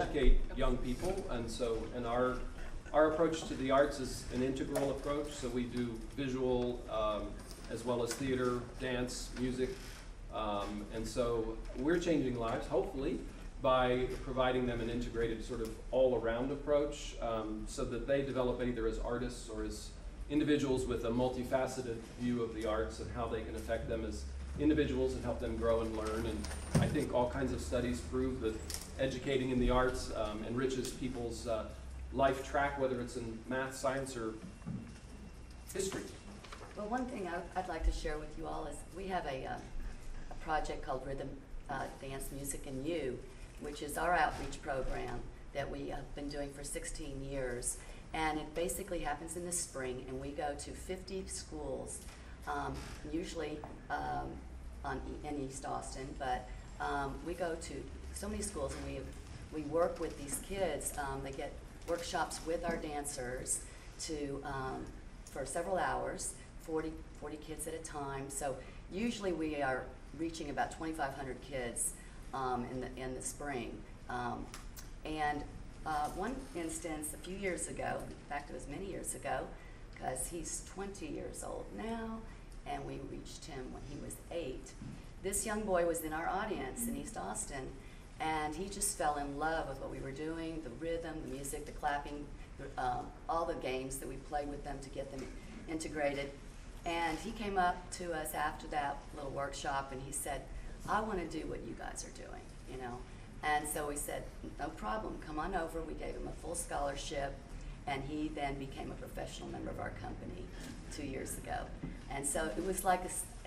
educate young people, and our approach to the arts is an integral approach. So we do visual as well as theater, dance, music, and so we're changing lives, hopefully, by providing them an integrated sort of all-around approach, so that they develop either as artists or as individuals with a multifaceted view of the arts and how they can affect them as individuals and help them grow and learn. And I think all kinds of studies prove that educating in the arts enriches people's life track, whether it's in math, science, or history. Well, one thing I'd like to share with you all is we have a project called Rhythm Dance Music and You, which is our outreach program that we have been doing for 16 years. And it basically happens in the spring, and we go to 50 schools, usually in East Austin, but we go to so many schools, and we work with these kids. They get workshops with our dancers for several hours, 40 kids at a time. So usually we are reaching about 2,500 kids in the spring. One instance a few years ago, in fact it was many years ago, because he's 20 years old now, and we reached him when he was 8. This young boy was in our audience in East Austin, and he just fell in love with what we were doing, the rhythm, the music, the clapping, all the games that we played with them to get them integrated. And he came up to us after that little workshop, and he said, "I want to do what you guys are doing, you know." And so we said, "No problem, come on over." We gave him a full scholarship, and he then became a professional member of our company 2 years ago. And so it was like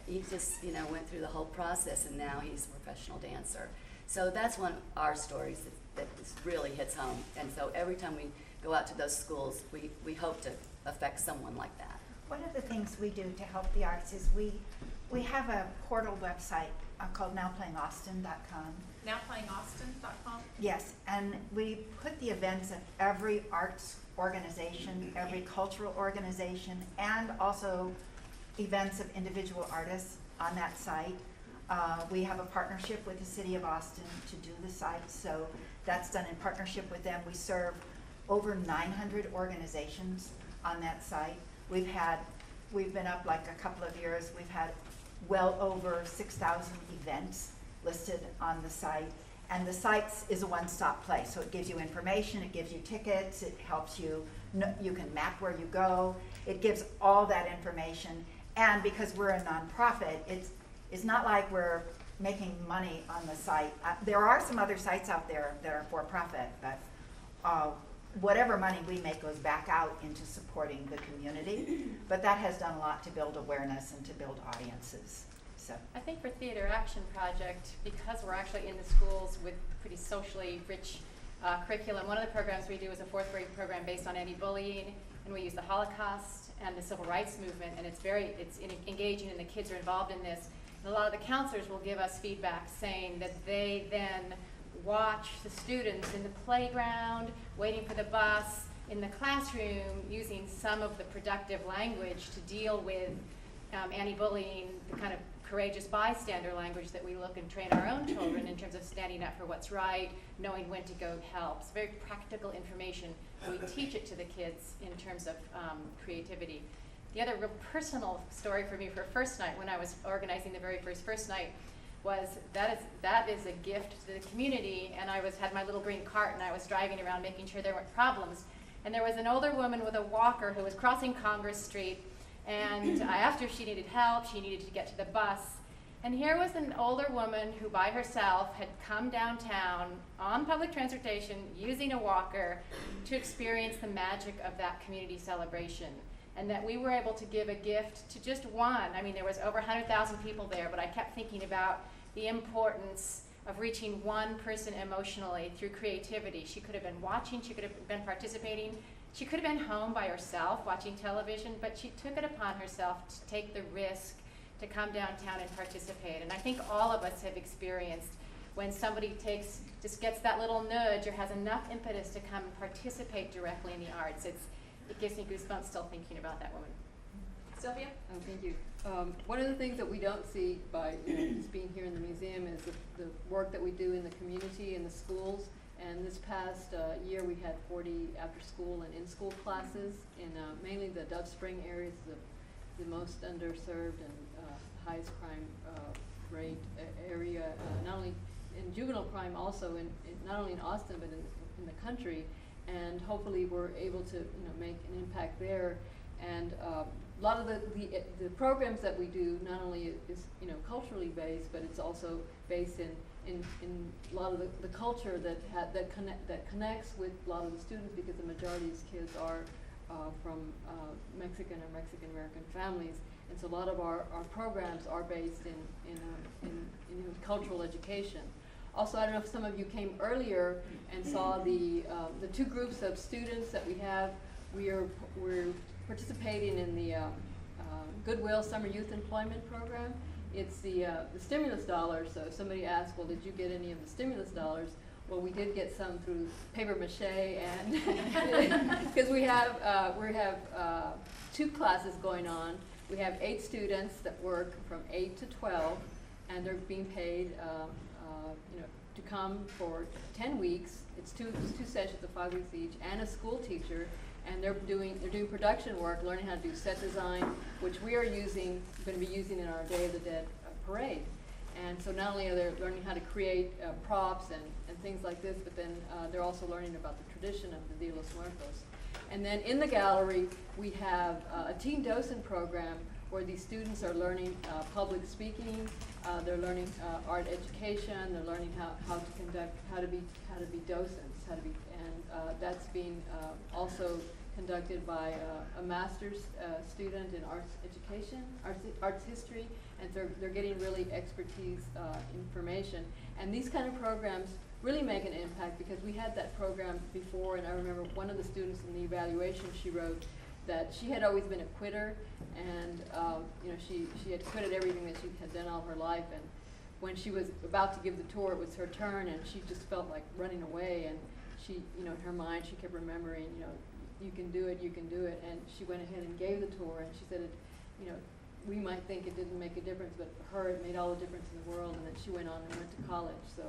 he just, went through the whole process, and now he's a professional dancer. So that's one of our stories that really hits home. And so every time we go out to those schools, we hope to affect someone like that. One of the things we do to help the arts is we have a portal website called nowplayingaustin.com. Nowplayingaustin.com? Yes, and we put the events of every arts organization, every cultural organization, and also events of individual artists on that site. We have a partnership with the City of Austin to do the site, so that's done in partnership with them. We serve over 900 organizations on that site. We've been up like a couple of years. We've had well over 6,000 events listed on the site. And the site is a one-stop place. So it gives you information, it gives you tickets, it helps you, you can map where you go. It gives all that information. And because we're a nonprofit, it's not like we're making money on the site. There are some other sites out there that are for-profit, but whatever money we make goes back out into supporting the community. But that has done a lot to build awareness and to build audiences. So I think for Theater Action Project, because we're actually in the schools with pretty socially rich curriculum, one of the programs we do is a 4th grade program based on anti-bullying, and we use the Holocaust and the Civil Rights Movement, and it's engaging, and the kids are involved in this. And a lot of the counselors will give us feedback saying that they then watch the students in the playground, waiting for the bus, in the classroom, using some of the productive language to deal with anti-bullying, the kind of courageous bystander language that we look and train our own children in terms of standing up for what's right, knowing when to go help. It's very practical information. We teach it to the kids in terms of creativity. The other real personal story for me for first night, when I was organizing the very first night, was that is a gift to the community. And I had my little green cart, and I was driving around making sure there weren't problems. And there was an older woman with a walker who was crossing Congress Street, and I asked her if she needed help. She needed to get to the bus. And here was an older woman who by herself had come downtown on public transportation using a walker to experience the magic of that community celebration. And that we were able to give a gift to just one. I mean, there was over 100,000 people there, but I kept thinking about the importance of reaching one person emotionally through creativity. She could have been watching, she could have been participating, she could have been home by herself watching television, but she took it upon herself to take the risk to come downtown and participate. And I think all of us have experienced when somebody just gets that little nudge or has enough impetus to come and participate directly in the arts. It gives me goosebumps still thinking about that woman. Sylvia? Oh, thank you. One of the things that we don't see by just being here in the museum is the work that we do in the community, in the schools. And this past year, we had 40 after-school and in-school classes in mainly the Dove Spring area, is the most underserved and highest crime rate area, not only in juvenile crime, also in not only in Austin but in the country. And hopefully, we're able to make an impact there. And a lot of the programs that we do not only is culturally based, but it's also based in a lot of the culture that connects with a lot of the students, because the majority of these kids are from Mexican or Mexican American families, and so a lot of our programs are based in cultural education. Also, I don't know if some of you came earlier and saw the two groups of students that we have. We're participating in the Goodwill Summer Youth Employment Program. It's the stimulus dollars. So if somebody asked, well, did you get any of the stimulus dollars? Well, we did get some through paper mache, and because we have 2 classes going on. We have 8 students that work from 8 to 12, and they're being paid, to come for 10 weeks. It's two sessions of 5 weeks each, and a school teacher. And they're doing production work, learning how to do set design, which we are going to be using in our Day of the Dead parade. And so not only are they learning how to create props and things like this, but then they're also learning about the tradition of the Dia de los Muertos. And then in the gallery, we have a teen docent program where these students are learning public speaking, they're learning art education, they're learning how to conduct, how to be docents, and that's being also conducted by a master's student in arts education, arts history, and they're getting really expertise information. And these kind of programs really make an impact, because we had that program before, and I remember one of the students in the evaluation, she wrote that she had always been a quitter, and she had quitted everything that she had done all her life, and when she was about to give the tour, it was her turn, and she just felt like running away, and she, in her mind, she kept remembering, you can do it, and she went ahead and gave the tour, and she said, we might think it didn't make a difference, but for her, it made all the difference in the world, and then she went on and went to college. So,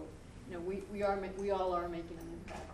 we all are making an impact.